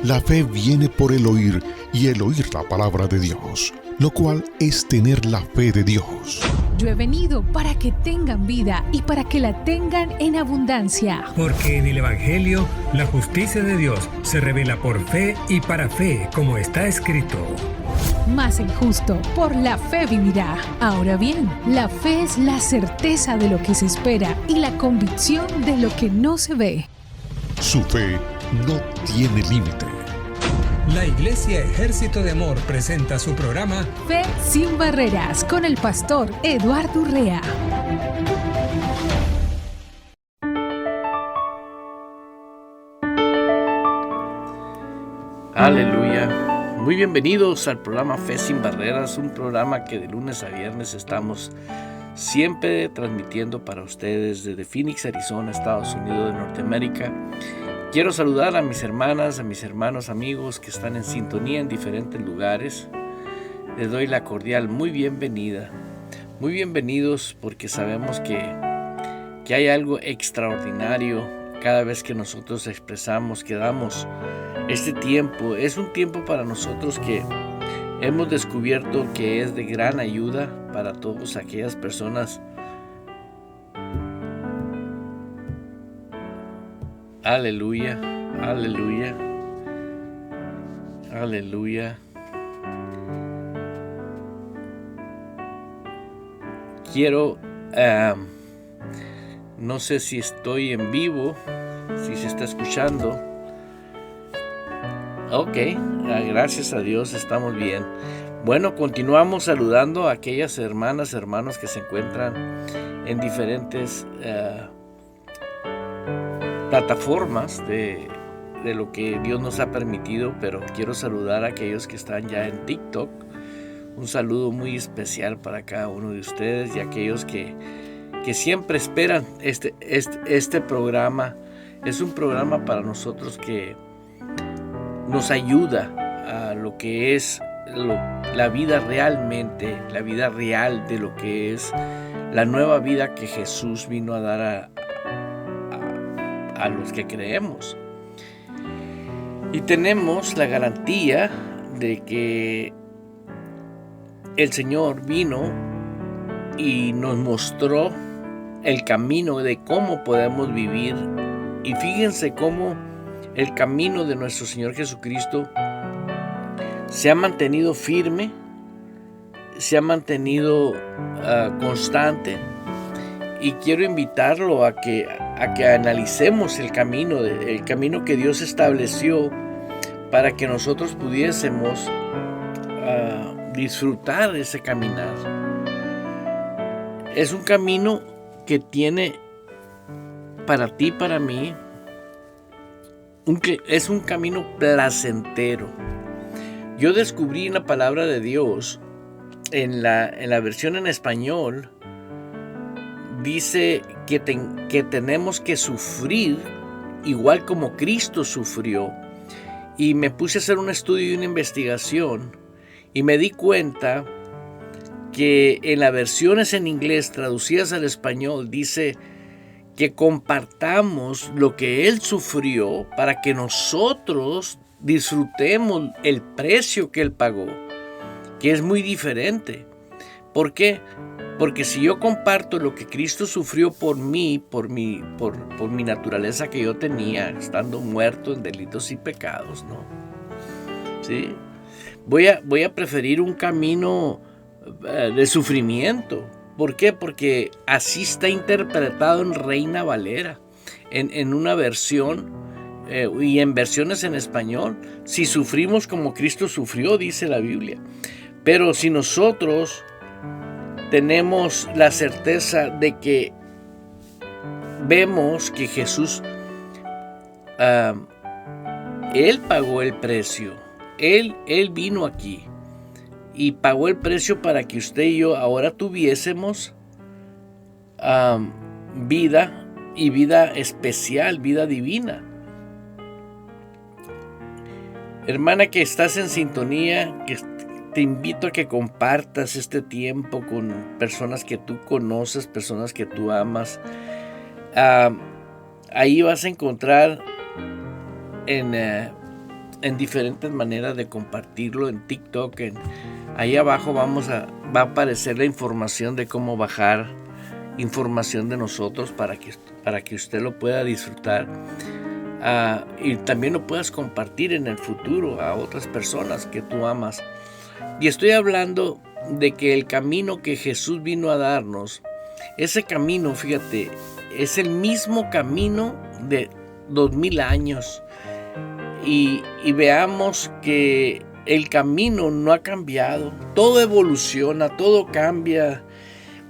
La fe viene por el oír y el oír la palabra de Dios, lo cual es tener la fe de Dios. Yo he venido para que tengan vida y para que la tengan en abundancia. Porque en el Evangelio la justicia de Dios se revela por fe y para fe, como está escrito. Mas el justo por la fe vivirá. Ahora bien, la fe es la certeza de lo que se espera y la convicción de lo que no se ve. Su fe no tiene límite. La Iglesia Ejército de Amor presenta su programa Fe sin Barreras con el pastor Eduardo Urrea. Aleluya. Muy bienvenidos al programa Fe sin Barreras, un programa que de lunes a viernes estamos siempre transmitiendo para ustedes desde Phoenix, Arizona, Estados Unidos de Norteamérica. Quiero saludar a mis hermanas, a mis hermanos, amigos que están en sintonía en diferentes lugares. Les doy la cordial muy bienvenida. Muy bienvenidos porque sabemos que hay algo extraordinario cada vez que nosotros expresamos, que damos este tiempo. Es un tiempo para nosotros que hemos descubierto que es de gran ayuda para todas aquellas personas. Aleluya, aleluya, aleluya. Quiero, no sé si estoy en vivo, si se está escuchando. Ok, gracias a Dios estamos bien. Bueno, continuamos saludando a aquellas hermanas, hermanos que se encuentran en diferentes plataformas de lo que Dios nos ha permitido, pero quiero saludar a aquellos que están ya en TikTok. Un saludo muy especial para cada uno de ustedes y aquellos que siempre esperan este programa. Es un programa para nosotros que nos ayuda a lo que es la vida realmente, la vida real de lo que es la nueva vida que Jesús vino a dar a los que creemos. Y tenemos la garantía de que el Señor vino y nos mostró el camino de cómo podemos vivir. Y fíjense cómo el camino de nuestro Señor Jesucristo se ha mantenido firme, se ha mantenido constante. Y quiero invitarlo a que analicemos el camino que Dios estableció para que nosotros pudiésemos disfrutar de ese caminar. Es un camino que tiene para ti, para mí, es un camino placentero. Yo descubrí en la palabra de Dios, en la versión en español, dice que tenemos que sufrir igual como Cristo sufrió. Y me puse a hacer un estudio y una investigación y me di cuenta que en las versiones en inglés traducidas al español dice que compartamos lo que Él sufrió para que nosotros disfrutemos el precio que Él pagó, que es muy diferente. ¿Por qué? Porque si yo comparto lo que Cristo sufrió por mí, por mi naturaleza que yo tenía, estando muerto en delitos y pecados, ¿no? ¿Sí? Voy a preferir un camino de sufrimiento. ¿Por qué? Porque así está interpretado en Reina Valera, en una versión y en versiones en español. Si sufrimos como Cristo sufrió, dice la Biblia. Pero si nosotros tenemos la certeza de que vemos que Jesús, Él pagó el precio. Él vino aquí y pagó el precio para que usted y yo ahora tuviésemos vida y vida especial, vida divina. Hermana que estás en sintonía, que te invito a que compartas este tiempo con personas que tú conoces, personas que tú amas. Ahí vas a encontrar en en diferentes maneras de compartirlo en TikTok. Ahí abajo va a aparecer la información de cómo bajar información de nosotros para que usted lo pueda disfrutar. Y también lo puedas compartir en el futuro a otras personas que tú amas. Y estoy hablando de que el camino que Jesús vino a darnos, ese camino, fíjate, es el mismo camino de 2000 años. Y veamos que el camino no ha cambiado. Todo evoluciona, todo cambia.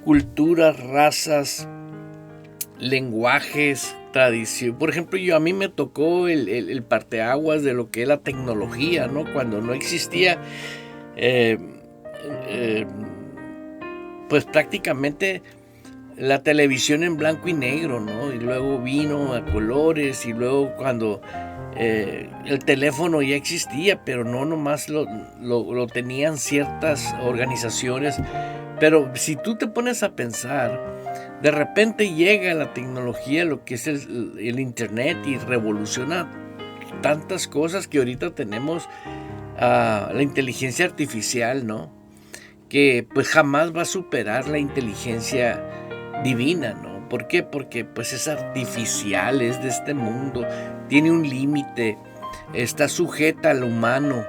Culturas, razas, lenguajes, tradición. Por ejemplo, a mí me tocó el parteaguas de lo que es la tecnología, ¿no? Cuando no existía, pues prácticamente la televisión en blanco y negro, ¿no? Y luego vino a colores, y luego cuando el teléfono ya existía, pero no nomás lo tenían ciertas organizaciones. Pero si tú te pones a pensar, de repente llega la tecnología, lo que es el internet, y revoluciona tantas cosas que ahorita tenemos, la inteligencia artificial, ¿no? Que pues jamás va a superar la inteligencia divina, ¿no? ¿Por qué? Porque pues es artificial, es de este mundo, tiene un límite, está sujeta al humano.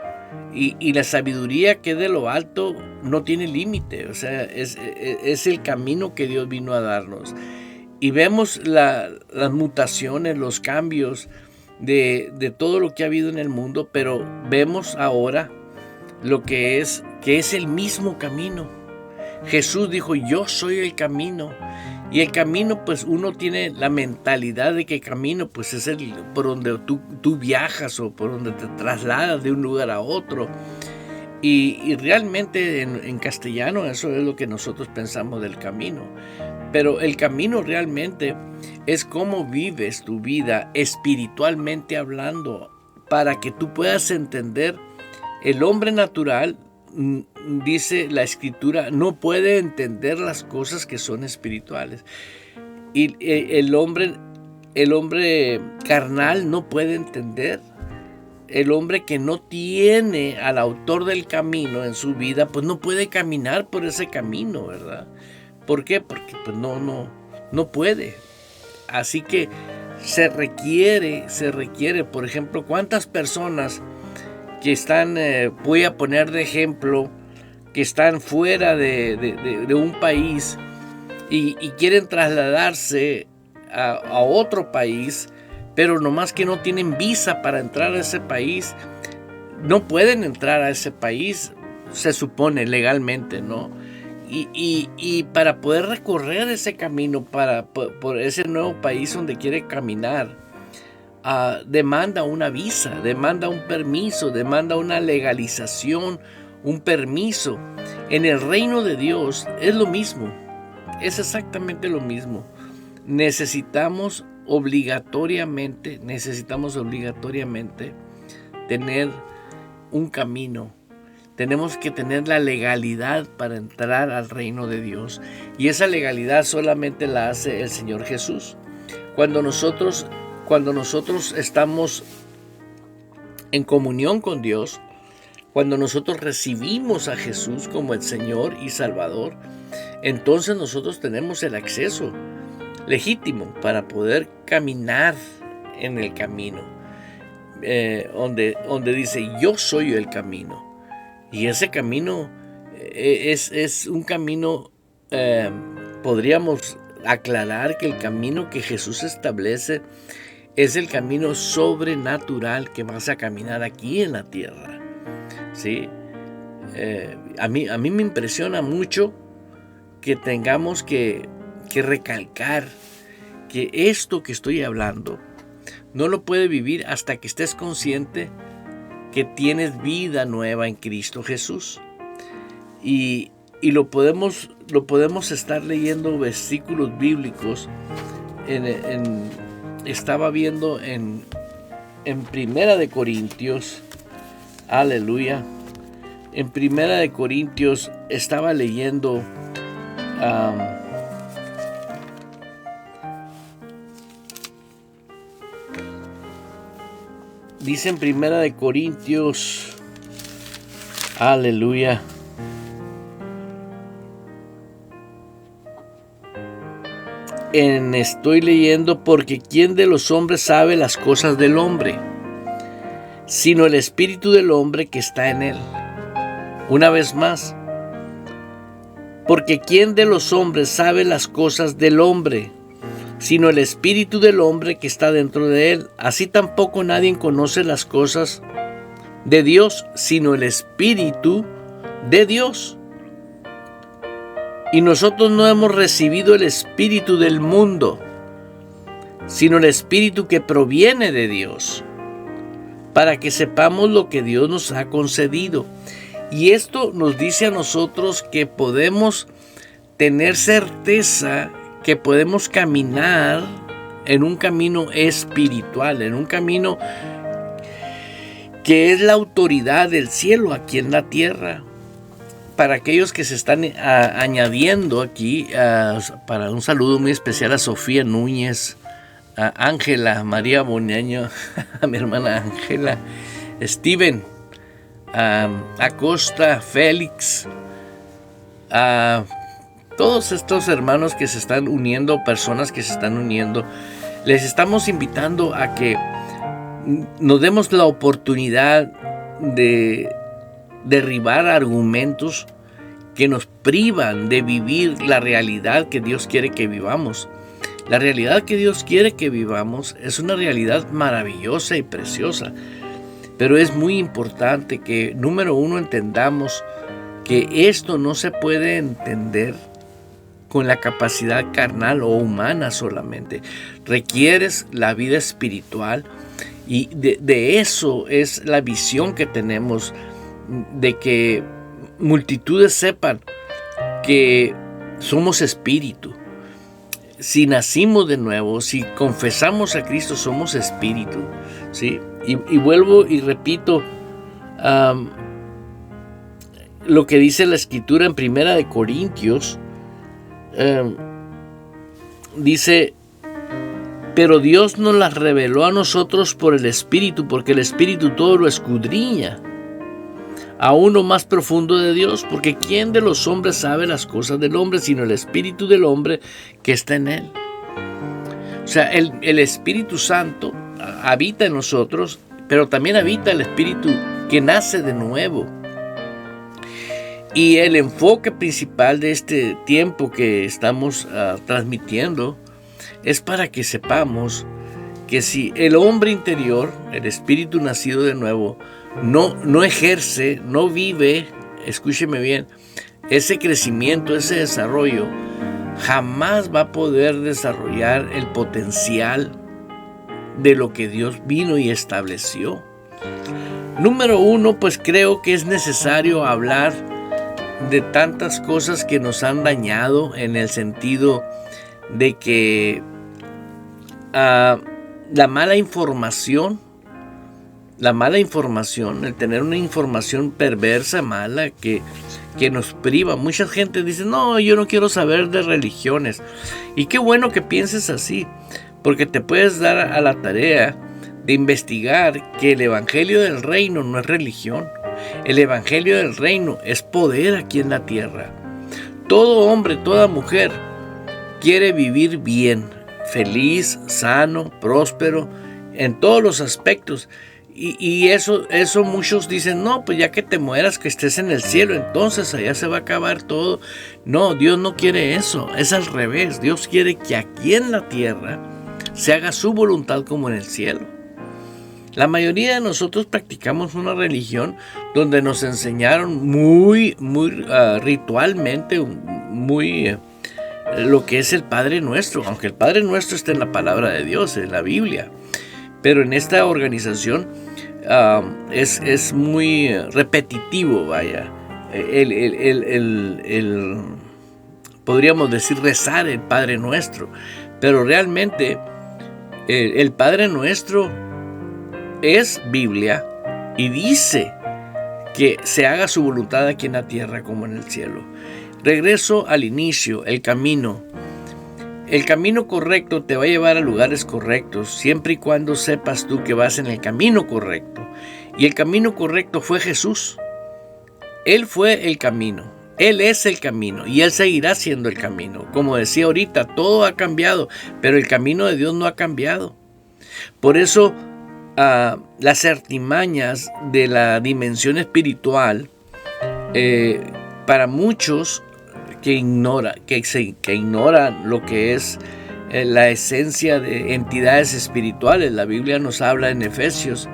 Y la sabiduría que es de lo alto no tiene límite. O sea, es el camino que Dios vino a darnos. Y vemos las mutaciones, los cambios de todo lo que ha habido en el mundo, pero vemos ahora lo que es el mismo camino. Jesús dijo: yo soy el camino. Y el camino, pues uno tiene la mentalidad de que el camino pues es por donde tú viajas, o por donde te trasladas de un lugar a otro. Y realmente en castellano eso es lo que nosotros pensamos del camino. Pero el camino realmente es cómo vives tu vida espiritualmente hablando, para que tú puedas entender. El hombre natural, dice la escritura, no puede entender las cosas que son espirituales. Y el hombre carnal no puede entender. El hombre que no tiene al autor del camino en su vida, pues no puede caminar por ese camino, ¿verdad? ¿Por qué? Porque pues no puede. Así que se requiere, por ejemplo, ¿cuántas personas que están, voy a poner de ejemplo, que están fuera de un país y quieren trasladarse a otro país, pero nomás que no tienen visa para entrar a ese país? No pueden entrar a ese país, se supone, legalmente, ¿no? Y para poder recorrer ese camino, por ese nuevo país donde quiere caminar, demanda una visa, demanda un permiso, demanda una legalización, un permiso. En el reino de Dios es lo mismo, es exactamente lo mismo. Necesitamos obligatoriamente tener un camino. Tenemos que tener la legalidad para entrar al reino de Dios, y esa legalidad solamente la hace el Señor Jesús. Cuando nosotros estamos en comunión con Dios, cuando nosotros recibimos a Jesús como el Señor y Salvador, entonces nosotros tenemos el acceso legítimo para poder caminar en el camino, donde dice: yo soy el camino. Y ese camino es un camino, podríamos aclarar que el camino que Jesús establece es el camino sobrenatural que vas a caminar aquí en la tierra, ¿sí? A mí me impresiona mucho que tengamos que recalcar que esto que estoy hablando no lo puedes vivir hasta que estés consciente que tienes vida nueva en Cristo Jesús. Y lo podemos estar leyendo versículos bíblicos. Estaba viendo en Primera de Corintios, aleluya, en Primera de Corintios estaba leyendo Dice en 1 Corintios, aleluya, estoy leyendo, porque ¿quién de los hombres sabe las cosas del hombre? Sino el espíritu del hombre que está en él. Una vez más, porque ¿quién de los hombres sabe las cosas del hombre? Sino el espíritu del hombre que está dentro de él. Así tampoco nadie conoce las cosas de Dios, sino el espíritu de Dios. Y nosotros no hemos recibido el espíritu del mundo, sino el espíritu que proviene de Dios, para que sepamos lo que Dios nos ha concedido. Y esto nos dice a nosotros que podemos tener certeza, que podemos caminar en un camino espiritual, en un camino que es la autoridad del cielo aquí en la tierra. Para aquellos que se están añadiendo aquí, para un saludo muy especial a Sofía Núñez, a Ángela, María Boneaño, a mi hermana Ángela, Steven, Acosta, Félix, a todos estos hermanos que se están uniendo, personas que se están uniendo. Les estamos invitando a que nos demos la oportunidad de derribar argumentos que nos privan de vivir la realidad que Dios quiere que vivamos. La realidad que Dios quiere que vivamos es una realidad maravillosa y preciosa, pero es muy importante que, número uno, entendamos que esto no se puede entender con la capacidad carnal o humana solamente. Requieres la vida espiritual, y de eso es la visión que tenemos, de que multitudes sepan que somos espíritu. Si nacimos de nuevo, si confesamos a Cristo, somos espíritu, ¿sí? Y vuelvo y repito lo que dice la Escritura en 1 Corintios. Dice: pero Dios nos las reveló a nosotros por el Espíritu, porque el Espíritu todo lo escudriña, a uno más profundo de Dios, porque ¿quién de los hombres sabe las cosas del hombre, sino el Espíritu del hombre que está en él? O sea, el Espíritu Santo habita en nosotros, pero también habita el Espíritu que nace de nuevo. Y el enfoque principal de este tiempo que estamos transmitiendo es para que sepamos que si el hombre interior, el espíritu nacido de nuevo, no ejerce, no vive, escúcheme bien, ese crecimiento, ese desarrollo, jamás va a poder desarrollar el potencial de lo que Dios vino y estableció. Número uno, pues creo que es necesario hablar de tantas cosas que nos han dañado, en el sentido de que la mala información, el tener una información perversa, mala, que nos priva. Mucha gente dice: no, yo no quiero saber de religiones. Y qué bueno que pienses así, porque te puedes dar a la tarea de investigar que el Evangelio del Reino no es religión. El Evangelio del Reino es poder aquí en la tierra. Todo hombre, toda mujer quiere vivir bien, feliz, sano, próspero, en todos los aspectos. Y eso muchos dicen: no, pues ya que te mueras, que estés en el cielo, entonces allá se va a acabar todo. No, Dios no quiere eso, es al revés. Dios quiere que aquí en la tierra se haga su voluntad como en el cielo. La mayoría de nosotros practicamos una religión donde nos enseñaron muy ritualmente, lo que es el Padre Nuestro, aunque el Padre Nuestro está en la palabra de Dios, en la Biblia. Pero en esta organización es muy repetitivo, vaya. Podríamos decir rezar el Padre Nuestro, pero realmente el Padre Nuestro es Biblia y dice que se haga su voluntad aquí en la tierra como en el cielo. Regreso al inicio, el camino. el camino correcto te va a llevar a lugares correctos, siempre y cuando sepas tú que vas en el camino correcto. Y el camino correcto fue Jesús. Él fue el camino, Él es el camino y Él seguirá siendo el camino. Como decía ahorita, todo ha cambiado, pero el camino de Dios no ha cambiado. Por eso las artimañas de la dimensión espiritual, para muchos que ignoran lo que es la esencia de entidades espirituales. La Biblia nos habla en Efesios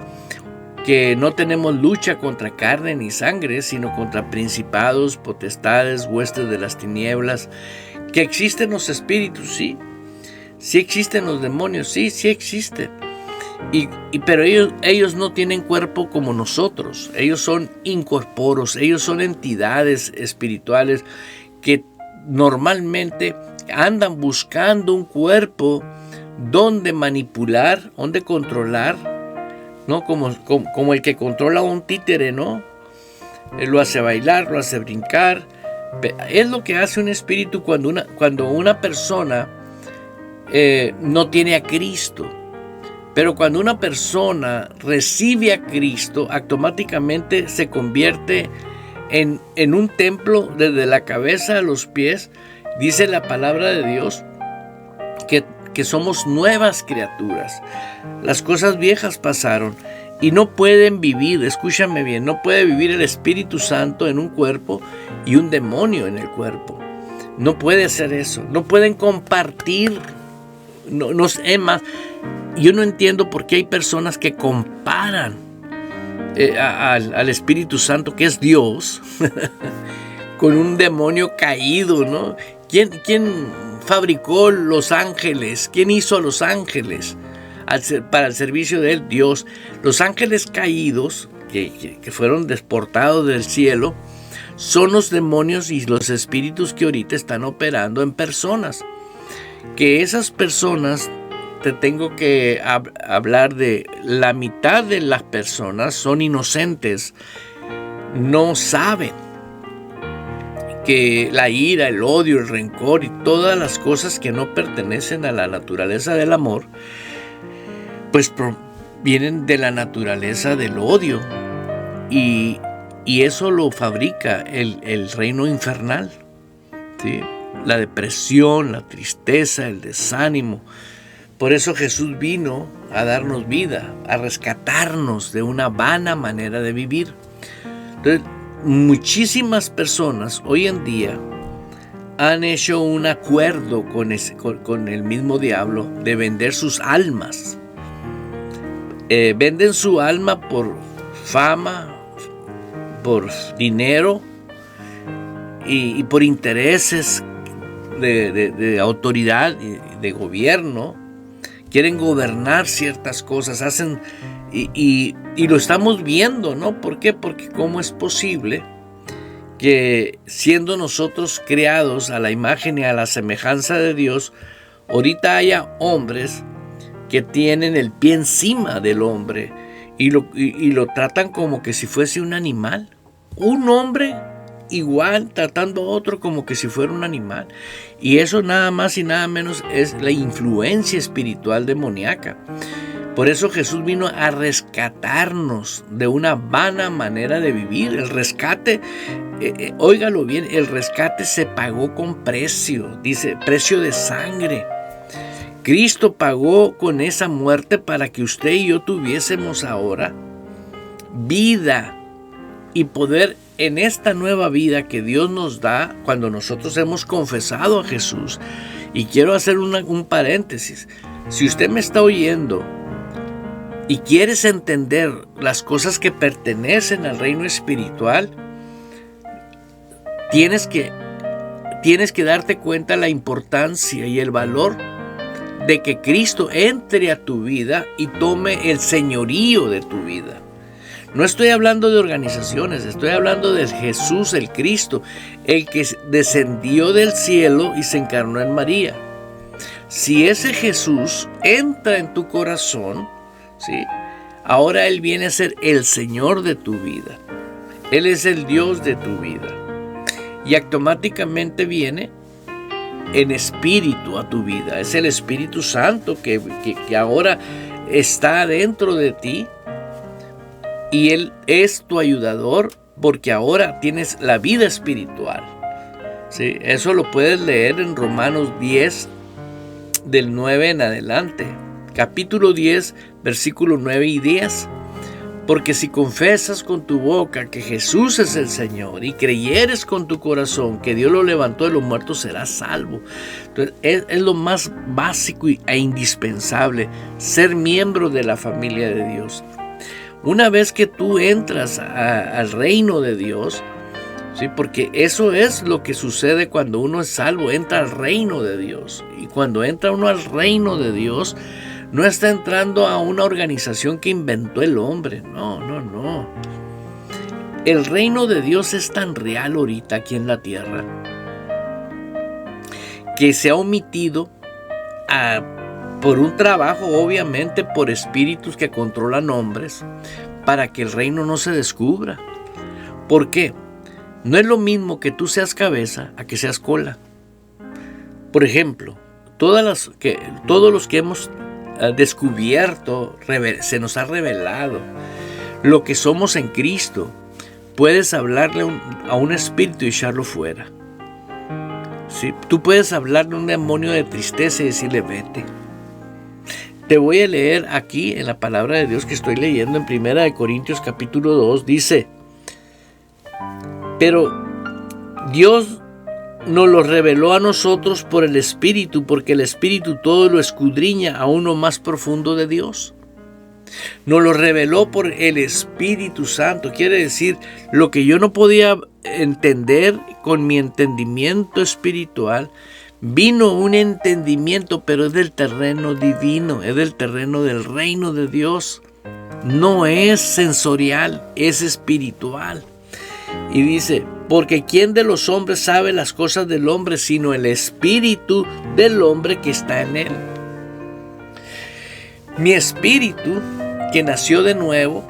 que no tenemos lucha contra carne ni sangre, sino contra principados, potestades, huestes de las tinieblas. Que existen los espíritus, sí. Sí existen los demonios, sí existen. Pero ellos no tienen cuerpo como nosotros. Ellos son incorporos, ellos son entidades espirituales que normalmente andan buscando un cuerpo donde manipular, donde controlar, ¿no? Como el que controla a un títere, ¿no? Él lo hace bailar, lo hace brincar. Es lo que hace un espíritu cuando una persona no tiene a Cristo. Pero cuando una persona recibe a Cristo, automáticamente se convierte en un templo desde la cabeza a los pies. Dice la palabra de Dios que somos nuevas criaturas. Las cosas viejas pasaron y no pueden vivir, escúchame bien, no puede vivir el Espíritu Santo en un cuerpo y un demonio en el cuerpo. No puede hacer eso, no pueden compartir. Es más, yo no entiendo por qué hay personas que comparan al Espíritu Santo, que es Dios, con un demonio caído, ¿no? ¿Quién fabricó los ángeles? ¿Quién hizo a los ángeles para el servicio de él? Dios. Los ángeles caídos, que fueron deportados del cielo, son los demonios y los espíritus que ahorita están operando en personas. Que esas personas, te tengo que hablar de la mitad de las personas son inocentes, no saben que la ira, el odio, el rencor y todas las cosas que no pertenecen a la naturaleza del amor, pues vienen de la naturaleza del odio, y eso lo fabrica el reino infernal, ¿sí? La depresión, la tristeza, el desánimo. Por eso Jesús vino a darnos vida, a rescatarnos de una vana manera de vivir. Entonces, muchísimas personas hoy en día han hecho un acuerdo con el mismo diablo de vender sus almas. Venden su alma por fama, por dinero y por intereses de autoridad y de gobierno. Quieren gobernar ciertas cosas, hacen y lo estamos viendo, ¿no? ¿Por qué? Porque ¿cómo es posible que, siendo nosotros creados a la imagen y a la semejanza de Dios, ahorita haya hombres que tienen el pie encima del hombre y lo tratan como que si fuese un animal? Un hombre igual tratando a otro como que si fuera un animal. Y eso nada más y nada menos es la influencia espiritual demoníaca. Por eso Jesús vino a rescatarnos de una vana manera de vivir. El rescate, óigalo bien, el rescate se pagó con precio, dice, precio de sangre. Cristo pagó con esa muerte para que usted y yo tuviésemos ahora vida y poder en esta nueva vida que Dios nos da cuando nosotros hemos confesado a Jesús. Y quiero hacer un paréntesis. Si usted me está oyendo y quieres entender las cosas que pertenecen al reino espiritual, tienes que darte cuenta la importancia y el valor de que Cristo entre a tu vida y tome el señorío de tu vida. No estoy hablando de organizaciones, estoy hablando de Jesús el Cristo, el que descendió del cielo y se encarnó en María. Si ese Jesús entra en tu corazón, ¿sí? Ahora Él viene a ser el Señor de tu vida. Él es el Dios de tu vida. Y automáticamente viene en espíritu a tu vida. Es el Espíritu Santo que ahora está dentro de ti y Él es tu ayudador porque ahora tienes la vida espiritual. ¿Sí? Eso lo puedes leer en Romanos 10, del 9 en adelante. Capítulo 10, versículos 9 y 10. Porque si confesas con tu boca que Jesús es el Señor y creyeres con tu corazón que Dios lo levantó de los muertos, serás salvo. Entonces, es lo más básico e indispensable, ser miembro de la familia de Dios. Una vez que tú entras al reino de Dios, ¿sí? Porque eso es lo que sucede cuando uno es salvo, entra al reino de Dios. Y cuando entra uno al reino de Dios, no está entrando a una organización que inventó el hombre. No. El reino de Dios es tan real ahorita aquí en la tierra que se ha omitido por un trabajo, obviamente, por espíritus que controlan hombres, para que el reino no se descubra. ¿Por qué? No es lo mismo que tú seas cabeza a que seas cola. Por ejemplo, todos los que hemos descubierto, se nos ha revelado lo que somos en Cristo. Puedes hablarle a un espíritu y echarlo fuera. ¿Sí? Tú puedes hablarle a un demonio de tristeza y decirle vete. Te voy a leer aquí en la palabra de Dios que estoy leyendo en 1 Corintios capítulo 2. Dice: pero Dios nos lo reveló a nosotros por el Espíritu, porque el Espíritu todo lo escudriña a uno más profundo de Dios. Nos lo reveló por el Espíritu Santo. Quiere decir, lo que yo no podía entender con mi entendimiento espiritual, vino un entendimiento, pero es del terreno divino, es del terreno del reino de Dios. No es sensorial, es espiritual. Y dice: porque ¿quién de los hombres sabe las cosas del hombre sino el espíritu del hombre que está en él? Mi espíritu, que nació de nuevo,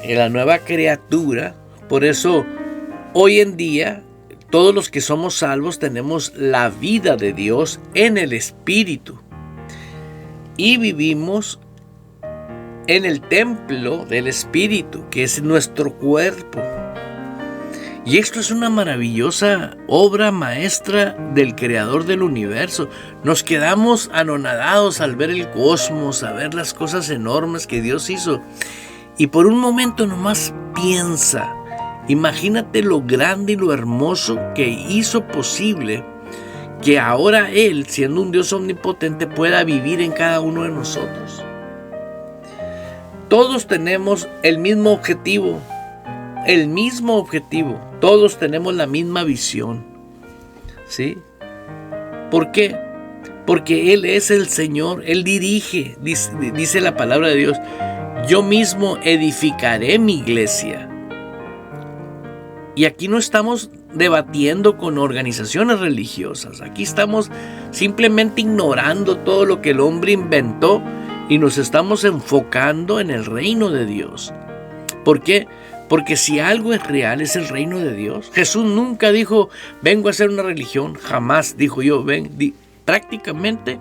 en la nueva criatura, por eso hoy en día todos los que somos salvos tenemos la vida de Dios en el espíritu y vivimos en el templo del espíritu, que es nuestro cuerpo. Y esto es una maravillosa obra maestra del creador del universo. Nos quedamos anonadados al ver el cosmos, a ver las cosas enormes que Dios hizo. Y por un momento nomás piensa, imagínate lo grande y lo hermoso que hizo posible que ahora Él, siendo un Dios omnipotente, pueda vivir en cada uno de nosotros. Todos tenemos el mismo objetivo. Todos tenemos la misma visión. ¿Sí? ¿Por qué? Porque Él es el Señor, Él dirige, dice la palabra de Dios: yo mismo edificaré mi iglesia. Y aquí no estamos debatiendo con organizaciones religiosas, aquí estamos simplemente ignorando todo lo que el hombre inventó y nos estamos enfocando en el reino de Dios. ¿Por qué? Porque si algo es real, es el reino de Dios. Jesús nunca dijo, vengo a hacer una religión. Jamás dijo yo, prácticamente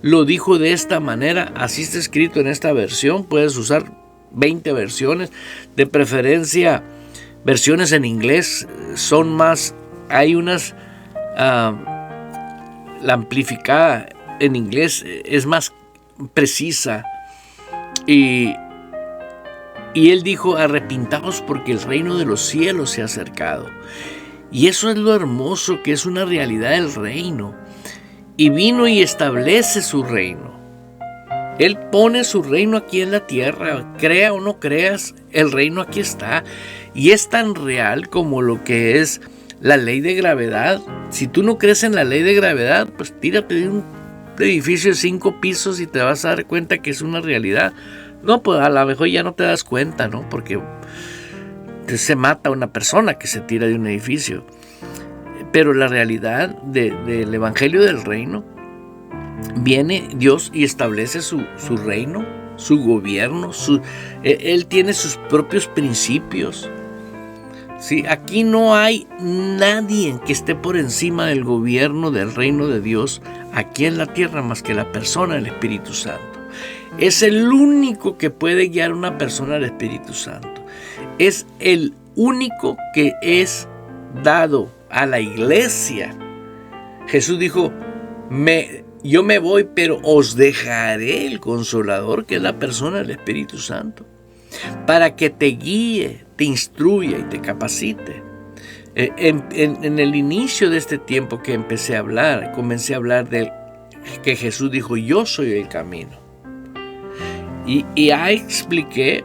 lo dijo de esta manera. Así está escrito en esta versión. Puedes usar 20 versiones. De preferencia, versiones en inglés son más. Hay unas, la amplificada en inglés es más precisa. Y Él dijo, arrepintaos porque el reino de los cielos se ha acercado. Y eso es lo hermoso, que es una realidad del reino. Y vino y establece su reino. Él pone su reino aquí en la tierra. Crea o no creas, el reino aquí está. Y es tan real como lo que es la ley de gravedad. Si tú no crees en la ley de gravedad, pues tírate de un edificio de 5 pisos y te vas a dar cuenta que es una realidad. No, pues a lo mejor ya no te das cuenta, ¿no? Porque se mata a una persona que se tira de un edificio. Pero la realidad del evangelio del reino, viene Dios y establece su reino, su gobierno. Él tiene sus propios principios. ¿sí? Aquí no hay nadie que esté por encima del gobierno del reino de Dios aquí en la tierra más que la persona del Espíritu Santo. Es el único que puede guiar a una persona al Espíritu Santo. Es el único que es dado a la iglesia. Jesús dijo, yo me voy, pero os dejaré el Consolador, que es la persona del Espíritu Santo, para que te guíe, te instruya y te capacite. En el inicio de este tiempo que comencé a hablar de que Jesús dijo, yo soy el camino. Y expliqué,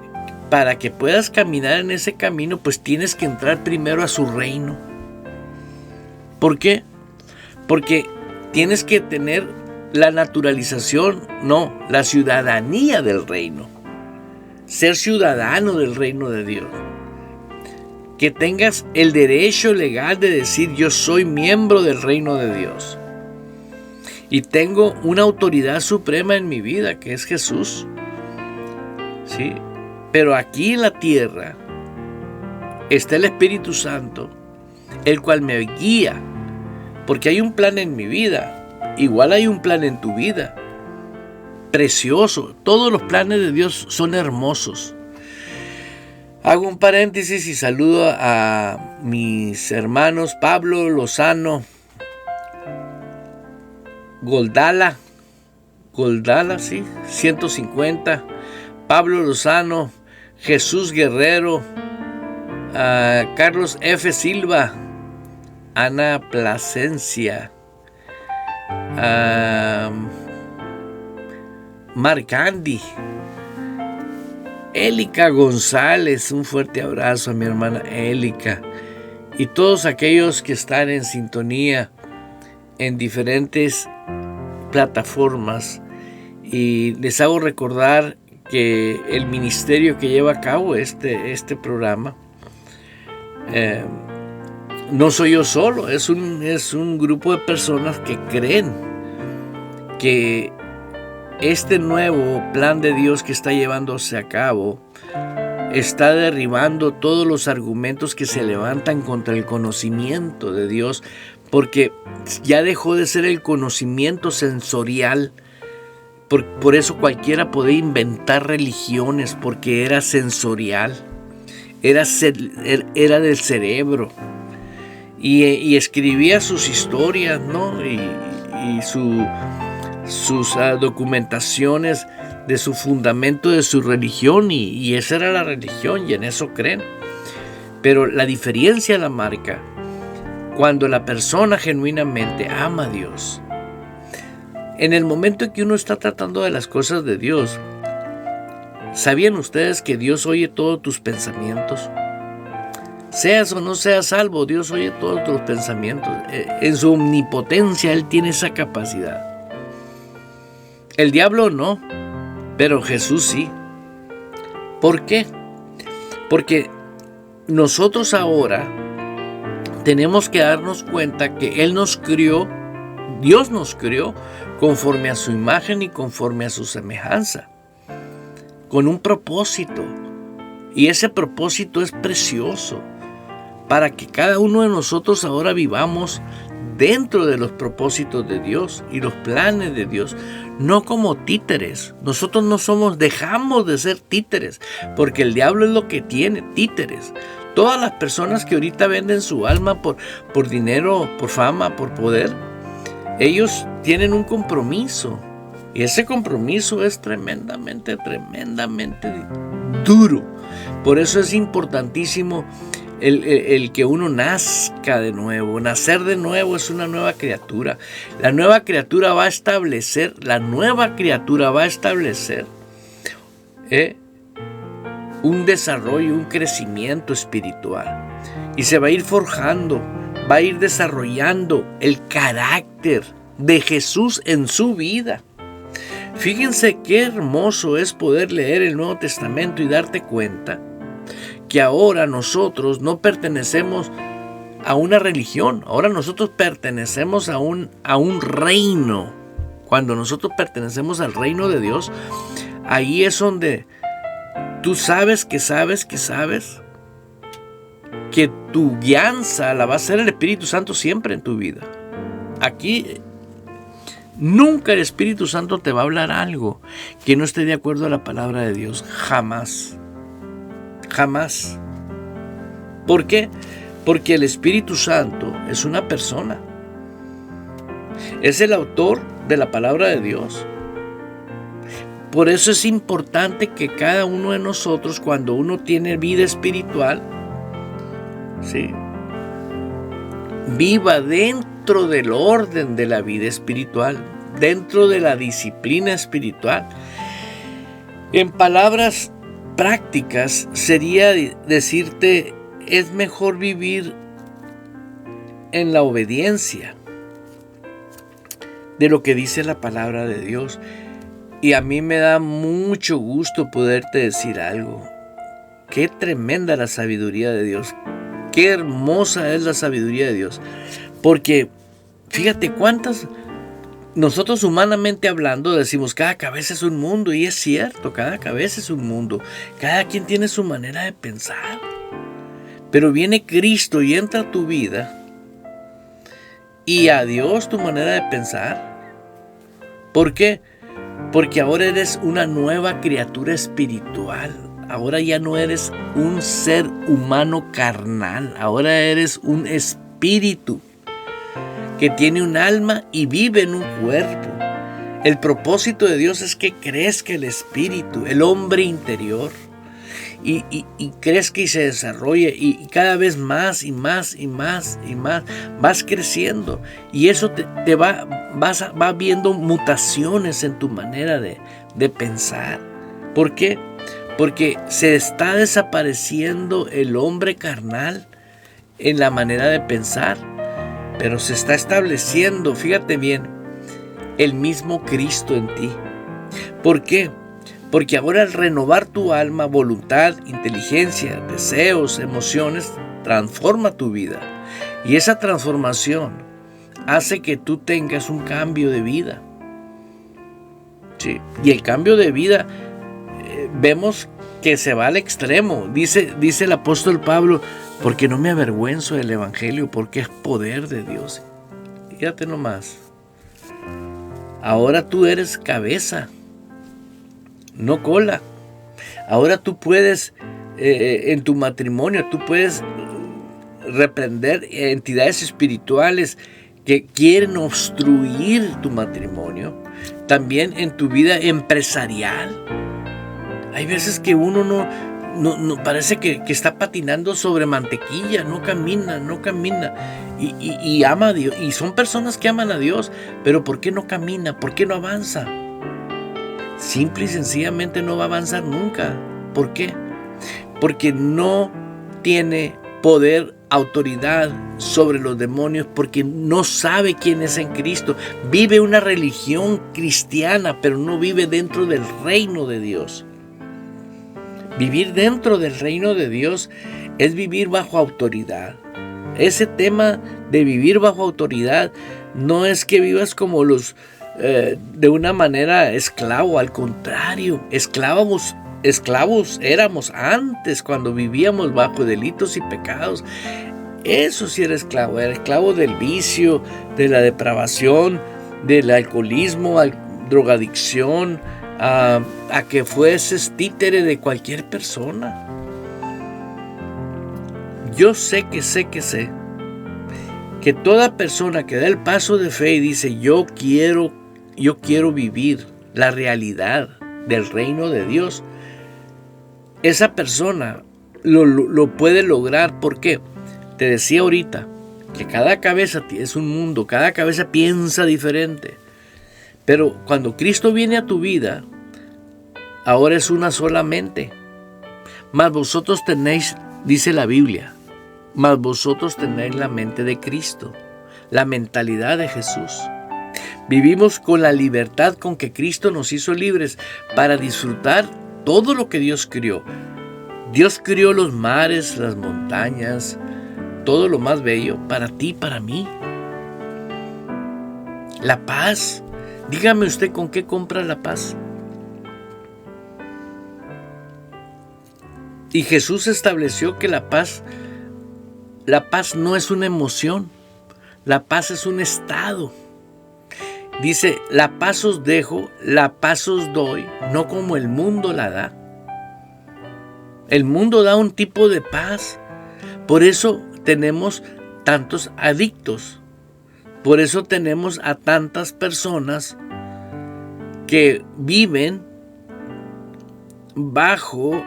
para que puedas caminar en ese camino, pues tienes que entrar primero a su reino. ¿Por qué? Porque tienes que tener la naturalización, la ciudadanía del reino. Ser ciudadano del reino de Dios. Que tengas el derecho legal de decir, yo soy miembro del reino de Dios. Y tengo una autoridad suprema en mi vida, que es Jesús. ¿Sí? Pero aquí en la tierra está el Espíritu Santo, el cual me guía, porque hay un plan en mi vida, igual hay un plan en tu vida, precioso. Todos los planes de Dios son hermosos. Hago un paréntesis y saludo a mis hermanos Pablo Lozano, Goldala, sí, 150, Pablo Lozano, Jesús Guerrero, Carlos F. Silva, Ana Plasencia, Marc Andy, Élica González, un fuerte abrazo a mi hermana Élica, y todos aquellos que están en sintonía en diferentes plataformas. Y les hago recordar que el ministerio que lleva a cabo este programa, no soy yo solo, es un grupo de personas que creen que este nuevo plan de Dios que está llevándose a cabo está derribando todos los argumentos que se levantan contra el conocimiento de Dios, porque ya dejó de ser el conocimiento sensorial. Por eso cualquiera podía inventar religiones, porque era sensorial, era del cerebro, y escribía sus historias, ¿no? y sus documentaciones de su fundamento de su religión, y esa era la religión, y en eso creen. Pero la diferencia la marca cuando la persona genuinamente ama a Dios. En el momento en que uno está tratando de las cosas de Dios, ¿sabían ustedes que Dios oye todos tus pensamientos? Seas o no seas salvo, Dios oye todos tus pensamientos. En su omnipotencia Él tiene esa capacidad. El diablo no, pero Jesús sí. ¿Por qué? Porque nosotros ahora tenemos que darnos cuenta que Él nos crió, Dios nos crió conforme a su imagen y conforme a su semejanza, con un propósito. Y ese propósito es precioso, para que cada uno de nosotros ahora vivamos dentro de los propósitos de Dios y los planes de Dios, no como títeres. Nosotros dejamos de ser títeres, porque el diablo es lo que tiene, títeres. Todas las personas que ahorita venden su alma por dinero, por fama, por poder, ellos tienen un compromiso, y ese compromiso es tremendamente duro. Por eso es importantísimo el que uno nazca de nuevo. Nacer de nuevo es una nueva criatura. La nueva criatura va a establecer un desarrollo, un crecimiento espiritual, y se va a ir forjando, va a ir desarrollando el carácter de Jesús en su vida. Fíjense qué hermoso es poder leer el Nuevo Testamento y darte cuenta que ahora nosotros no pertenecemos a una religión, ahora nosotros pertenecemos a un reino. Cuando nosotros pertenecemos al reino de Dios, ahí es donde tú sabes que tu guianza la va a hacer el Espíritu Santo siempre en tu vida. Aquí nunca el Espíritu Santo te va a hablar algo que no esté de acuerdo a la palabra de Dios. Jamás. Jamás. ¿Por qué? Porque el Espíritu Santo es una persona. Es el autor de la palabra de Dios. Por eso es importante que cada uno de nosotros, cuando uno tiene vida espiritual, ¿sí?, viva dentro del orden de la vida espiritual, dentro de la disciplina espiritual. En palabras prácticas sería decirte, es mejor vivir en la obediencia de lo que dice la palabra de Dios. Y a mí me da mucho gusto poderte decir algo. Qué tremenda la sabiduría de Dios. Qué hermosa es la sabiduría de Dios. Porque fíjate cuántas, nosotros humanamente hablando decimos cada cabeza es un mundo. Y es cierto, cada cabeza es un mundo. Cada quien tiene su manera de pensar. Pero viene Cristo y entra a tu vida. Y adiós tu manera de pensar. ¿Por qué? Porque ahora eres una nueva criatura espiritual. Ahora ya no eres un ser humano carnal. Ahora eres un espíritu que tiene un alma y vive en un cuerpo. El propósito de Dios es que crezca el espíritu, el hombre interior. Y crezca y se desarrolle y cada vez más y más y más y más vas creciendo, y eso te va viendo mutaciones en tu manera de pensar. ¿Por qué? Porque se está desapareciendo el hombre carnal en la manera de pensar, pero se está estableciendo, fíjate bien, el mismo Cristo en ti. ¿Por qué? Porque ahora al renovar tu alma, voluntad, inteligencia, deseos, emociones, transforma tu vida. Y esa transformación hace que tú tengas un cambio de vida. Sí. Y el cambio de vida, vemos que se va al extremo. Dice el apóstol Pablo, porque no me avergüenzo del evangelio, porque es poder de Dios. Fíjate nomás. Ahora tú eres cabeza, no cola. Ahora tú puedes, en tu matrimonio, tú puedes reprender entidades espirituales que quieren obstruir tu matrimonio. También en tu vida empresarial. Hay veces que uno no parece que está patinando sobre mantequilla, no camina. Y ama a Dios. Y son personas que aman a Dios, pero ¿por qué no camina? ¿Por qué no avanza? Simple y sencillamente no va a avanzar nunca. ¿Por qué? Porque no tiene poder, autoridad sobre los demonios, porque no sabe quién es en Cristo. Vive una religión cristiana, pero no vive dentro del reino de Dios. Vivir dentro del reino de Dios es vivir bajo autoridad. Ese tema de vivir bajo autoridad no es que vivas como los de una manera esclavo. Al contrario, esclavos éramos antes, cuando vivíamos bajo delitos y pecados. Eso sí era esclavo del vicio, de la depravación, del alcoholismo, drogadicción, a que fueses títere de cualquier persona. Yo sé que toda persona que da el paso de fe y dice yo quiero vivir la realidad del reino de Dios, esa persona lo puede lograr. ¿Por qué? Te decía ahorita que cada cabeza es un mundo, cada cabeza piensa diferente. Pero cuando Cristo viene a tu vida, ahora es una sola mente. Mas vosotros tenéis, dice la Biblia, mas vosotros tenéis la mente de Cristo, la mentalidad de Jesús. Vivimos con la libertad con que Cristo nos hizo libres para disfrutar todo lo que Dios crió. Dios crió los mares, las montañas, todo lo más bello para ti y para mí. La paz. Dígame usted, ¿con qué compra la paz? Y Jesús estableció que la paz la paz no es una emoción, la paz es un estado. Dice, la paz os dejo, la paz os doy, no como el mundo la da. El mundo da un tipo de paz, por eso tenemos tantos adictos, por eso tenemos a tantas personas que viven bajo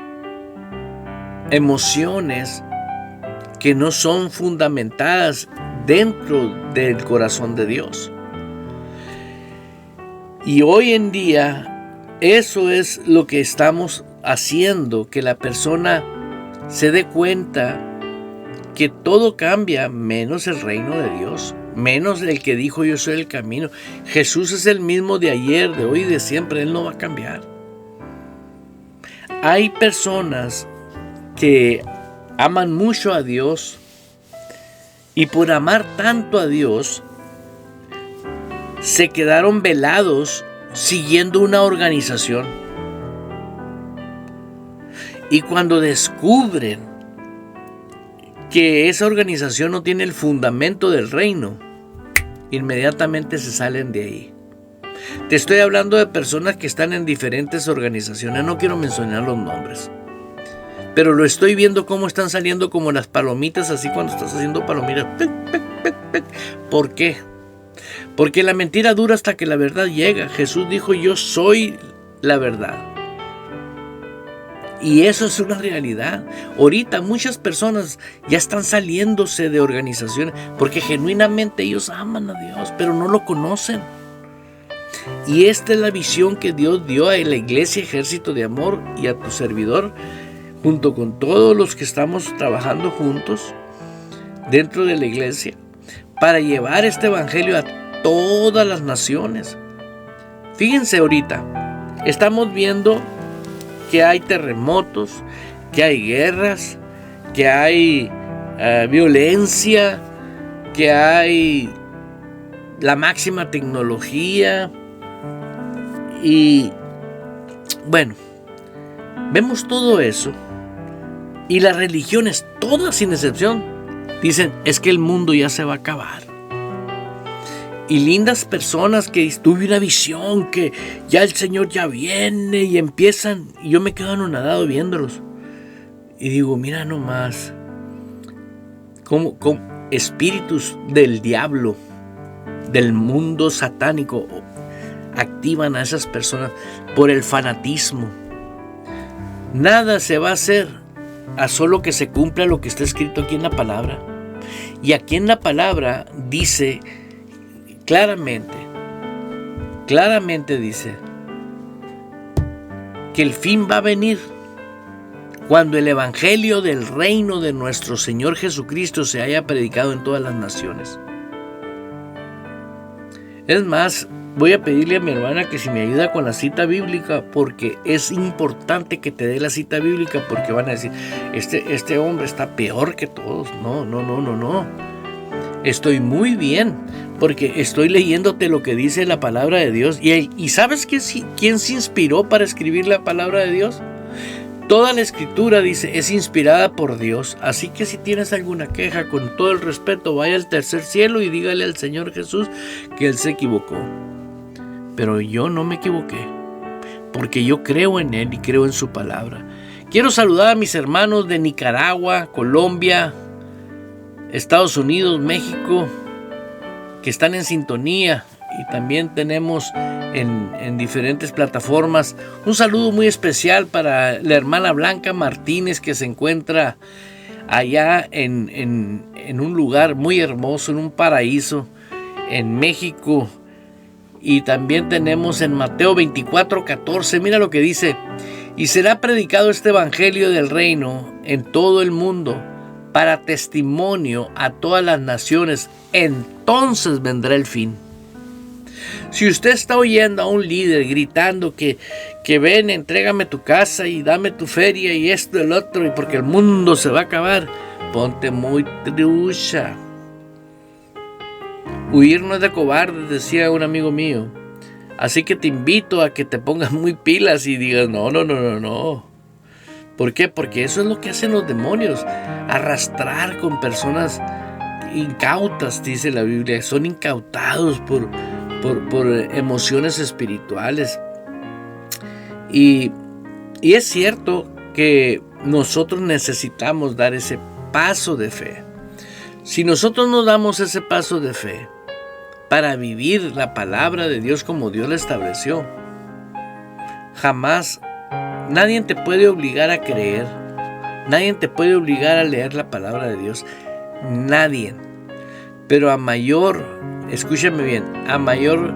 emociones que no son fundamentadas dentro del corazón de Dios. Y hoy en día eso es lo que estamos haciendo, que la persona se dé cuenta que todo cambia menos el reino de Dios, menos el que dijo yo soy el camino. Jesús es el mismo de ayer, de hoy y de siempre, Él no va a cambiar. Hay personas que aman mucho a Dios y por amar tanto a Dios se quedaron velados siguiendo una organización. Y cuando descubren que esa organización no tiene el fundamento del reino, inmediatamente se salen de ahí. Te estoy hablando de personas que están en diferentes organizaciones, no quiero mencionar los nombres, pero lo estoy viendo cómo están saliendo como las palomitas, así cuando estás haciendo palomitas. ¿Por qué? Porque la mentira dura hasta que la verdad llega. Jesús dijo, yo soy la verdad. Y eso es una realidad. Ahorita muchas personas ya están saliéndose de organizaciones porque genuinamente ellos aman a Dios, pero no lo conocen. Y esta es la visión que Dios dio a la iglesia Ejército de Amor y a tu servidor, junto con todos los que estamos trabajando juntos dentro de la iglesia, para llevar este evangelio a todas las naciones. Fíjense ahorita, estamos viendo que hay terremotos, que hay guerras, que hay violencia, que hay la máxima tecnología. Y bueno, vemos todo eso y las religiones, todas sin excepción, dicen, es que el mundo ya se va a acabar. Y lindas personas que tuve una visión, que ya el Señor ya viene y empiezan, y yo me quedo anonadado viéndolos. Y digo, mira nomás, como espíritus del diablo, del mundo satánico, activan a esas personas por el fanatismo. Nada se va a hacer a solo que se cumpla lo que está escrito aquí en la palabra. Y aquí en la palabra dice claramente dice que el fin va a venir cuando el evangelio del reino de nuestro Señor Jesucristo se haya predicado en todas las naciones. Es más, voy a pedirle a mi hermana que si me ayuda con la cita bíblica, porque es importante que te dé la cita bíblica, porque van a decir, este hombre está peor que todos. No. Estoy muy bien, porque estoy leyéndote lo que dice la palabra de Dios. ¿Y sabes quién se inspiró para escribir la palabra de Dios? Toda la escritura, dice, es inspirada por Dios. Así que si tienes alguna queja, con todo el respeto, vaya al tercer cielo y dígale al Señor Jesús que Él se equivocó. Pero yo no me equivoqué, porque yo creo en Él y creo en su palabra. Quiero saludar a mis hermanos de Nicaragua, Colombia, Estados Unidos, México, que están en sintonía, y también tenemos en diferentes plataformas. Un saludo muy especial para la hermana Blanca Martínez, que se encuentra allá en un lugar muy hermoso, en un paraíso, en México. Y también tenemos en Mateo 24:14, mira lo que dice: y será predicado este evangelio del reino en todo el mundo para testimonio a todas las naciones, entonces vendrá el fin. Si usted está oyendo a un líder gritando que ven, entrégame tu casa y dame tu feria y esto y el otro, y porque el mundo se va a acabar, ponte muy trucha. Huir no es de cobardes, decía un amigo mío. Así que te invito a que te pongas muy pilas y digas, no. ¿Por qué? Porque eso es lo que hacen los demonios, arrastrar con personas incautas, dice la Biblia, son incautados por emociones espirituales. Y es cierto que nosotros necesitamos dar ese paso de fe. Si nosotros no damos ese paso de fe para vivir la palabra de Dios como Dios la estableció, jamás nadie te puede obligar a creer, nadie te puede obligar a leer la palabra de Dios, nadie. Pero a mayor, escúchame bien, a mayor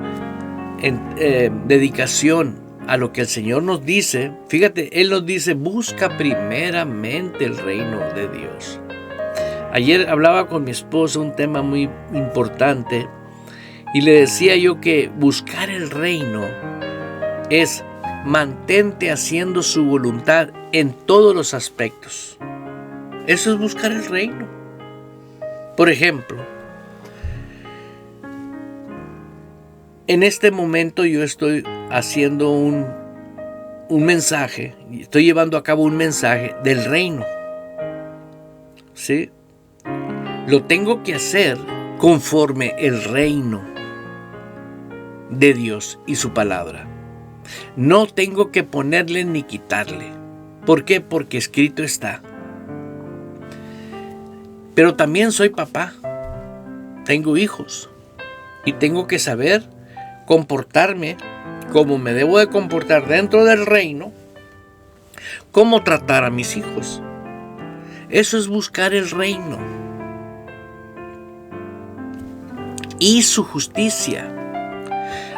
dedicación a lo que el Señor nos dice, fíjate, Él nos dice, busca primeramente el reino de Dios. Ayer hablaba con mi esposa un tema muy importante y le decía yo que buscar el reino es mantente haciendo su voluntad en todos los aspectos. Eso es buscar el reino. Por ejemplo, en este momento yo estoy haciendo un mensaje, estoy llevando a cabo un mensaje del reino. ¿Sí? Lo tengo que hacer conforme el reino de Dios y su palabra. No tengo que ponerle ni quitarle. ¿Por qué? Porque escrito está. Pero también soy papá. Tengo hijos. Y tengo que saber comportarme como me debo de comportar dentro del reino. Cómo tratar a mis hijos. Eso es buscar el reino. Y su justicia.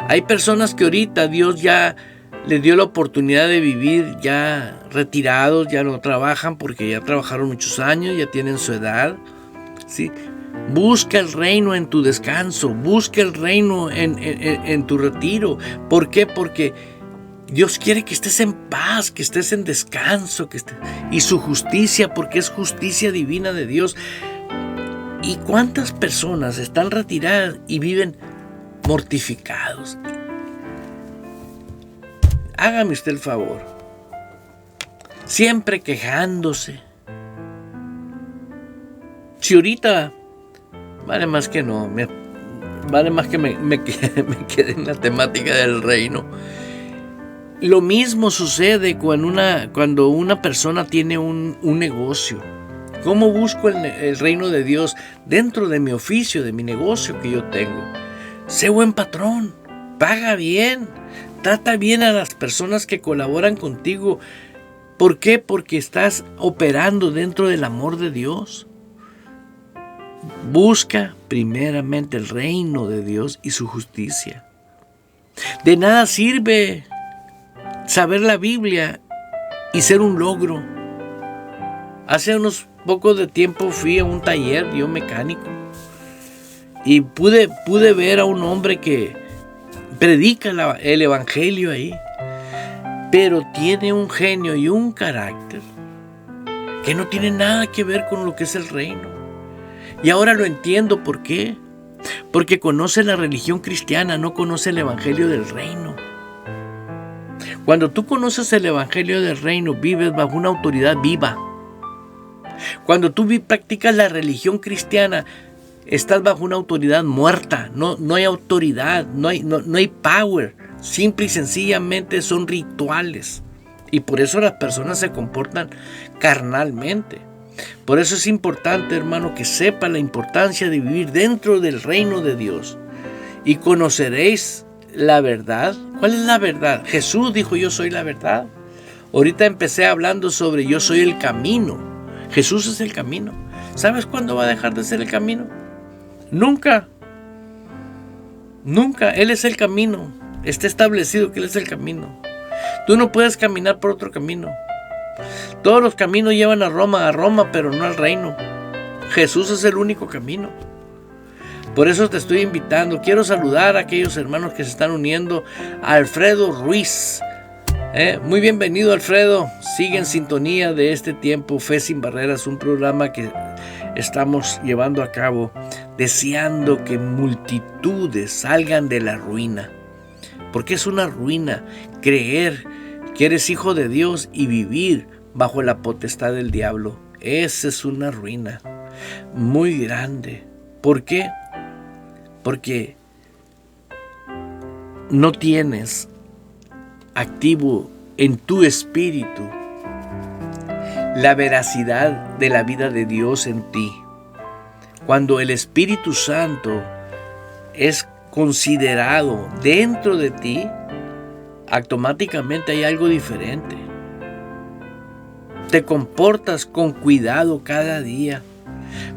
Hay personas que ahorita Dios ya les dio la oportunidad de vivir ya retirados, ya no trabajan porque ya trabajaron muchos años, ya tienen su edad, ¿sí? Busca el reino en tu descanso, busca el reino en tu retiro. ¿Por qué? Porque Dios quiere que estés en paz, que estés en descanso, y su justicia, porque es justicia divina de Dios. ¿Y cuántas personas están retiradas y viven mortificados? Hágame usted el favor. Siempre quejándose. Si ahorita vale más que no, vale más que me quede en la temática del reino. Lo mismo sucede cuando una persona tiene un negocio. ¿Cómo busco el reino de Dios dentro de mi oficio, de mi negocio que yo tengo? Sé buen patrón, paga bien, trata bien a las personas que colaboran contigo. ¿Por qué? Porque estás operando dentro del amor de Dios. Busca primeramente el reino de Dios y su justicia. De nada sirve saber la Biblia y ser un logro. Hace unos pocos de tiempo fui a un taller biomecánico y pude ver a un hombre que predica el evangelio ahí, pero tiene un genio y un carácter que no tiene nada que ver con lo que es el reino. Y ahora lo entiendo. ¿Por qué? Porque conoce la religión cristiana, no conoce el evangelio del reino. Cuando tú conoces el evangelio del reino, vives bajo una autoridad viva. Cuando tú practicas la religión cristiana, estás bajo una autoridad muerta. No hay autoridad, no hay power. Simple y sencillamente son rituales. Y por eso las personas se comportan carnalmente. Por eso es importante, hermano, que sepa la importancia de vivir dentro del reino de Dios. Y conoceréis la verdad. ¿Cuál es la verdad? Jesús dijo, yo soy la verdad. Ahorita empecé hablando sobre yo soy el camino. Jesús es el camino. ¿Sabes cuándo va a dejar de ser el camino? Nunca. Nunca. Él es el camino. Está establecido que Él es el camino. Tú no puedes caminar por otro camino. Todos los caminos llevan a Roma, pero no al reino. Jesús es el único camino. Por eso te estoy invitando. Quiero saludar a aquellos hermanos que se están uniendo. A Alfredo Ruiz. Muy bienvenido, Alfredo. Sigue en sintonía de este tiempo Fe Sin Barreras, un programa que estamos llevando a cabo deseando que multitudes salgan de la ruina. Porque es una ruina creer que eres hijo de Dios y vivir bajo la potestad del diablo. Esa es una ruina muy grande. ¿Por qué? Porque no tienes activo en tu espíritu la veracidad de la vida de Dios en ti. Cuando el Espíritu Santo es considerado dentro de ti, automáticamente hay algo diferente. Te comportas con cuidado cada día.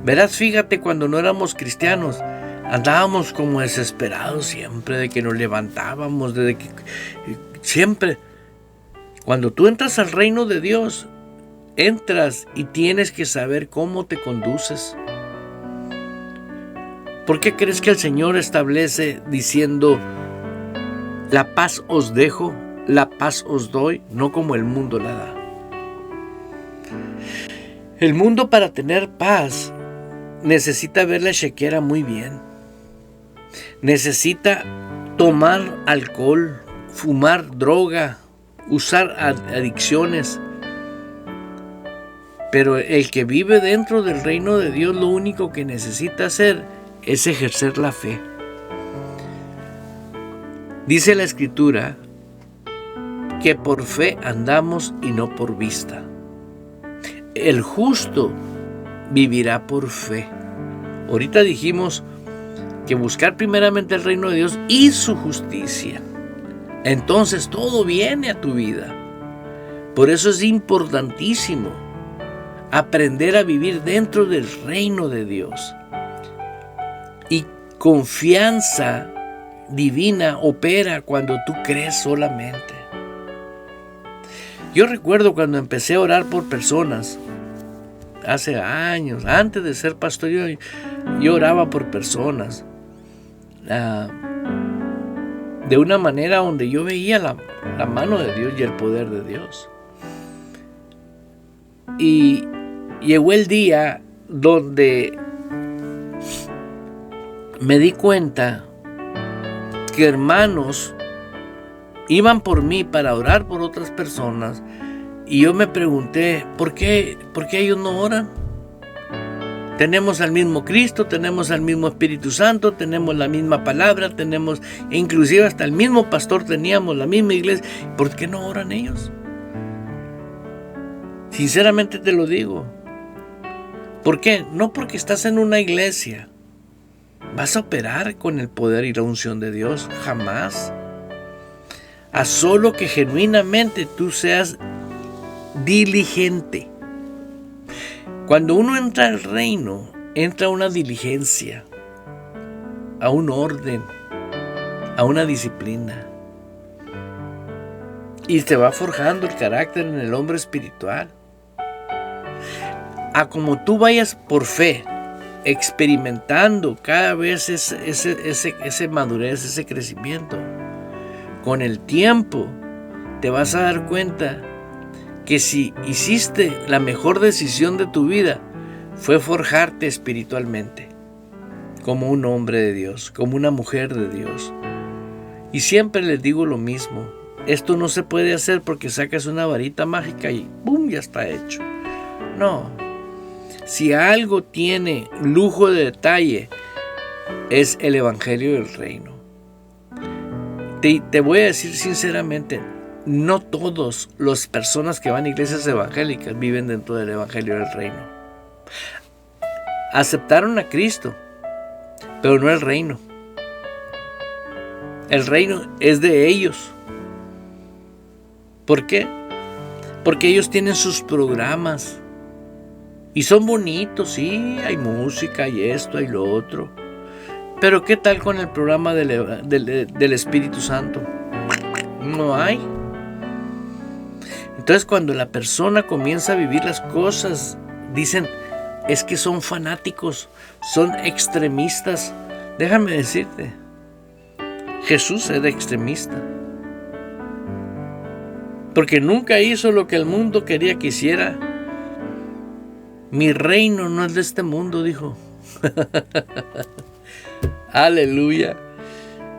Verás, fíjate, cuando no éramos cristianos, andábamos como desesperados siempre de que nos levantábamos, de que siempre. Cuando tú entras al reino de Dios, entras y tienes que saber cómo te conduces. ¿Por qué crees que el Señor establece diciendo, la paz os dejo, la paz os doy, no como el mundo la da? El mundo, para tener paz, necesita ver la chequera muy bien. Necesita tomar alcohol, fumar droga, usar adicciones. Pero el que vive dentro del reino de Dios, lo único que necesita hacer es ejercer la fe. Dice la Escritura que por fe andamos y no por vista. El justo vivirá por fe. Ahorita dijimos que buscar primeramente el reino de Dios y su justicia. Entonces todo viene a tu vida. Por eso es importantísimo aprender a vivir dentro del reino de Dios. Y confianza divina opera cuando tú crees solamente. Yo recuerdo cuando empecé a orar por personas, hace años, antes de ser pastor, yo oraba por personas de una manera donde yo veía la mano de Dios y el poder de Dios. Y llegó el día donde me di cuenta que hermanos iban por mí para orar por otras personas, y yo me pregunté, ¿por qué ellos no oran? Tenemos al mismo Cristo, tenemos al mismo Espíritu Santo, tenemos la misma palabra, inclusive hasta el mismo pastor teníamos, la misma iglesia. ¿Por qué no oran ellos? Sinceramente te lo digo. ¿Por qué? No porque estás en una iglesia vas a operar con el poder y la unción de Dios, jamás. A solo que genuinamente tú seas diligente. Cuando uno entra al reino, entra a una diligencia, a un orden, a una disciplina. Y te va forjando el carácter en el hombre espiritual. A como tú vayas por fe, experimentando cada vez ese madurez, ese crecimiento, con el tiempo te vas a dar cuenta que si hiciste la mejor decisión de tu vida, fue forjarte espiritualmente, como un hombre de Dios, como una mujer de Dios. Y siempre les digo lo mismo, esto no se puede hacer porque sacas una varita mágica y ¡pum!, ya está hecho. No, si algo tiene lujo de detalle, es el Evangelio del Reino. Te voy a decir sinceramente, no todas las personas que van a iglesias evangélicas viven dentro del Evangelio del Reino. Aceptaron a Cristo, pero no el reino. El reino es de ellos. ¿Por qué? Porque ellos tienen sus programas. Y son bonitos, sí, hay música, hay esto, hay lo otro. Pero ¿qué tal con el programa del Espíritu Santo? No hay. Entonces cuando la persona comienza a vivir las cosas, dicen, es que son fanáticos, son extremistas. Déjame decirte, Jesús era extremista. Porque nunca hizo lo que el mundo quería que hiciera. Mi reino no es de este mundo, dijo. Aleluya.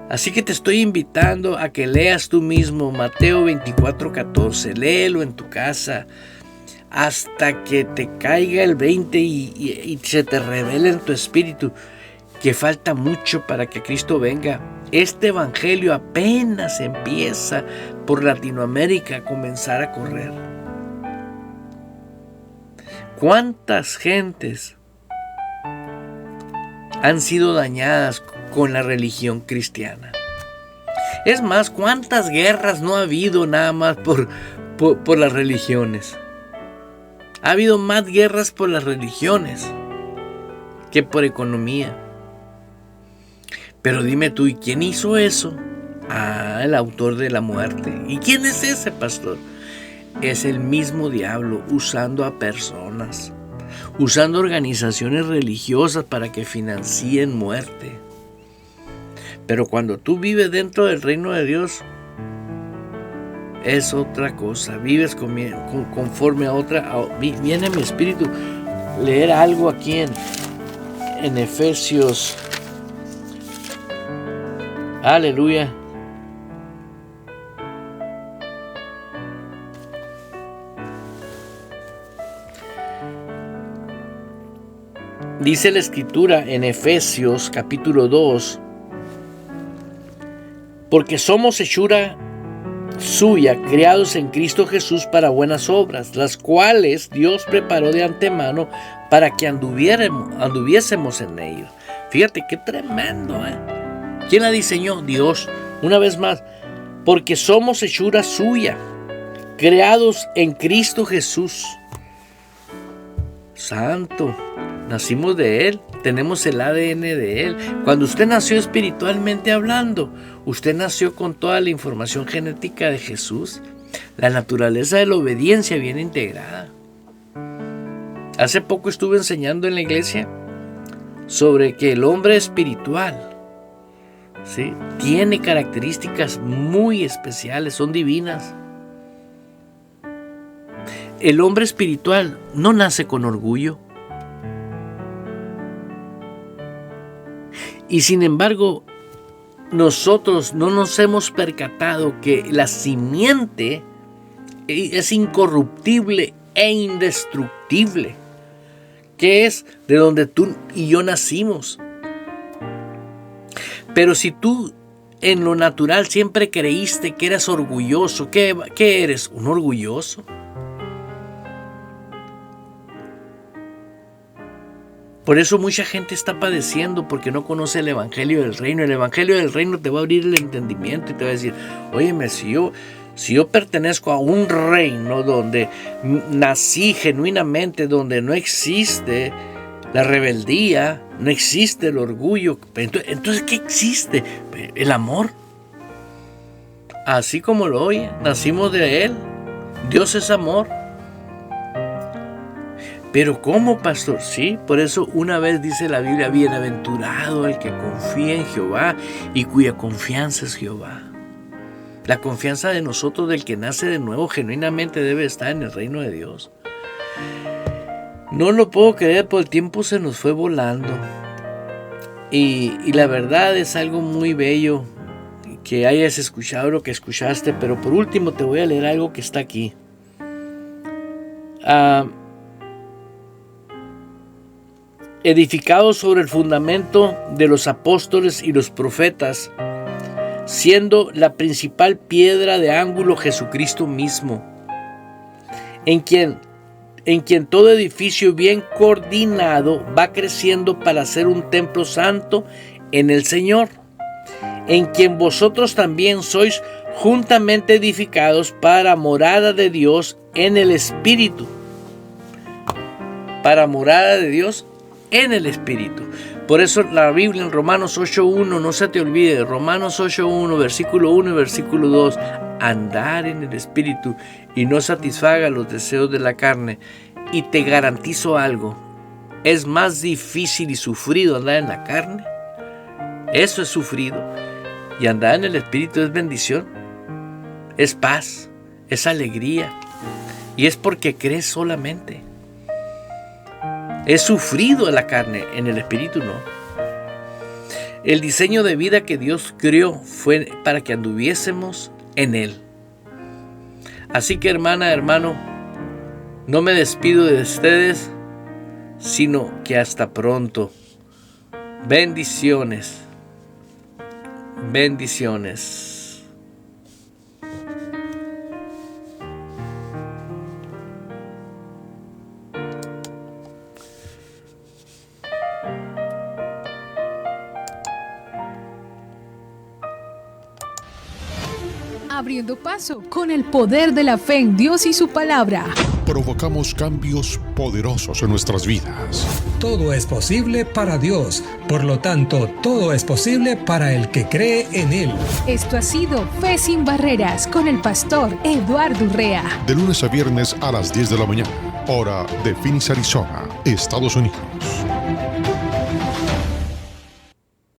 Así que te estoy invitando a que leas tú mismo Mateo 24:14. Léelo en tu casa. hasta que te caiga el 20 y se te revele en tu espíritu que falta mucho para que Cristo venga. Este evangelio apenas empieza por Latinoamérica a comenzar a correr. ¿Cuántas gentes han sido dañadas con la religión cristiana? Es más, ¿cuántas guerras no ha habido nada más por las religiones? Ha habido más guerras por las religiones que por economía. Pero dime tú, ¿y quién hizo eso? El autor de la muerte. ¿Y quién es ese, pastor? Es el mismo diablo usando a personas, usando organizaciones religiosas para que financien muerte. Pero cuando tú vives dentro del reino de Dios, es otra cosa. Vives conforme a otra. Viene a mi espíritu leer algo aquí en Efesios. Aleluya. Dice la escritura en Efesios capítulo 2, porque somos hechura suya, creados en Cristo Jesús para buenas obras, las cuales Dios preparó de antemano para que anduviésemos en ellos. Fíjate qué tremendo, ¿Quién la diseñó? Dios. Una vez más, porque somos hechura suya, creados en Cristo Jesús. Santo, nacimos de Él, tenemos el ADN de Él. Cuando usted nació espiritualmente hablando, usted nació con toda la información genética de Jesús. La naturaleza de la obediencia bien integrada. Hace poco estuve enseñando en la iglesia sobre que el hombre espiritual, ¿sí?, tiene características muy especiales, son divinas. El hombre espiritual no nace con orgullo. Y sin embargo, nosotros no nos hemos percatado que la simiente es incorruptible e indestructible, que es de donde tú y yo nacimos. Pero si tú en lo natural siempre creíste que eras orgulloso, ¿qué eres? ¿Un orgulloso? Por eso mucha gente está padeciendo porque no conoce el evangelio del reino. El evangelio del reino te va a abrir el entendimiento y te va a decir, óyeme, si yo pertenezco a un reino donde nací genuinamente, donde no existe la rebeldía, no existe el orgullo, entonces ¿qué existe? El amor. Así como lo oye, nacimos de Él. Dios es amor. Pero ¿cómo, pastor? Sí, por eso una vez dice la Biblia, bienaventurado el que confía en Jehová y cuya confianza es Jehová. La confianza de nosotros, del que nace de nuevo, genuinamente debe estar en el reino de Dios. No lo puedo creer, por el tiempo se nos fue volando. Y la verdad es algo muy bello que hayas escuchado lo que escuchaste, pero por último te voy a leer algo que está aquí. Edificado sobre el fundamento de los apóstoles y los profetas, siendo la principal piedra de ángulo Jesucristo mismo, en quien todo edificio bien coordinado va creciendo para ser un templo santo en el Señor, en quien vosotros también sois juntamente edificados para morada de Dios en el Espíritu. Para morada de Dios en el Espíritu. Por eso la Biblia en Romanos 8.1, no se te olvide, Romanos 8.1, versículo 1 y versículo 2, andar en el Espíritu y no satisfaga los deseos de la carne. Y te garantizo algo, es más difícil y sufrido andar en la carne. Eso es sufrido. Y andar en el Espíritu es bendición, es paz, es alegría. Y es porque crees solamente. Es sufrido en la carne, en el Espíritu no. El diseño de vida que Dios creó fue para que anduviésemos en Él. Así que, hermana, hermano, No me despido de ustedes, sino que hasta pronto. Bendiciones. Bendiciones. Abriendo paso con el poder de la fe en Dios y su palabra. Provocamos cambios poderosos en nuestras vidas. Todo es posible para Dios, por lo tanto, todo es posible para el que cree en Él. Esto ha sido Fe sin Barreras con el pastor Eduardo Urrea. De lunes a viernes a las 10 de la mañana, hora de Phoenix, Arizona, Estados Unidos.